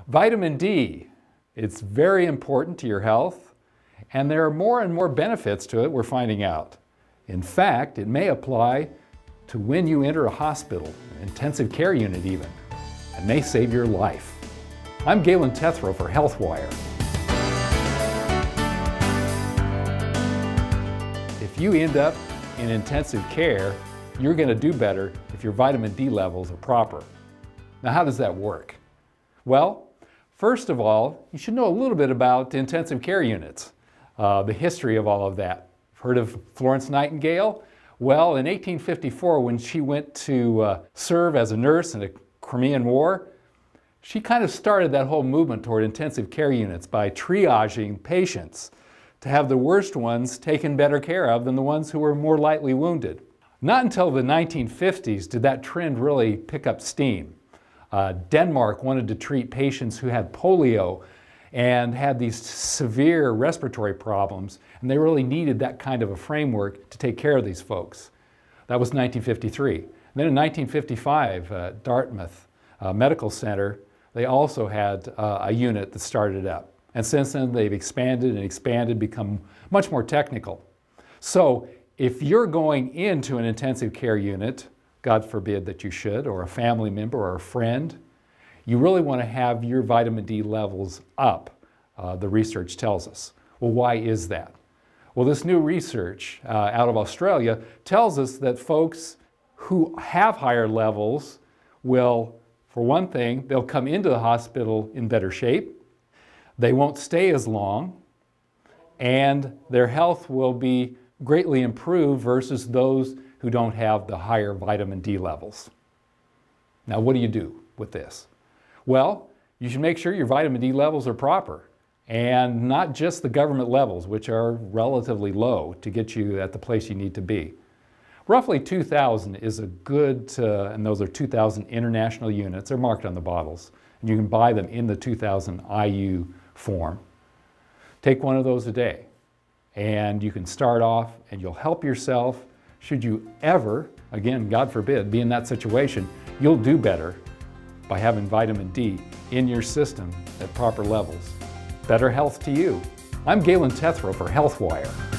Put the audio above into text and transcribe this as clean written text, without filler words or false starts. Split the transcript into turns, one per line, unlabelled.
Vitamin D, it's very important to your health, and there are more and more benefits to it we're finding out. In fact, it may apply to when you enter a hospital, an intensive care unit even, and may save your life. I'm Gailon Totheroh for HealthWIRE. If you end up in intensive care, you're going to do better if your vitamin D levels are proper. Now, how does that work? Well, first of all, you should know a little bit about intensive care units, the history of all of that. Heard of Florence Nightingale? Well, in 1854, when she went to serve as a nurse in the Crimean War, she kind of started that whole movement toward intensive care units by triaging patients to have the worst ones taken better care of than the ones who were more lightly wounded. Not until the 1950s did that trend really pick up steam. Denmark wanted to treat patients who had polio and had these severe respiratory problems, and they really needed that kind of a framework to take care of these folks. That was 1953. And then in 1955, Dartmouth Medical Center, they also had a unit that started up. And since then, they've expanded and expanded, become much more technical. So if you're going into an intensive care unit, God forbid that you should, or a family member or a friend, you really want to have your vitamin D levels up, the research tells us. Well, why is that? Well, this new research out of Australia tells us that folks who have higher levels will, for one thing, they'll come into the hospital in better shape, they won't stay as long, and their health will be greatly improved versus those who don't have the higher vitamin D levels. Now, what do you do with this? Well, you should make sure your vitamin D levels are proper, and not just the government levels, which are relatively low to get you at the place you need to be. Roughly 2,000 is a good, and those are 2,000 international units. They're marked on the bottles, and you can buy them in the 2,000 IU form. Take one of those a day, and you can start off, and you'll help yourself. Should you ever, again, God forbid, be in that situation, you'll do better by having vitamin D in your system at proper levels. Better health to you. I'm Gailon Totheroh for HealthWIRE.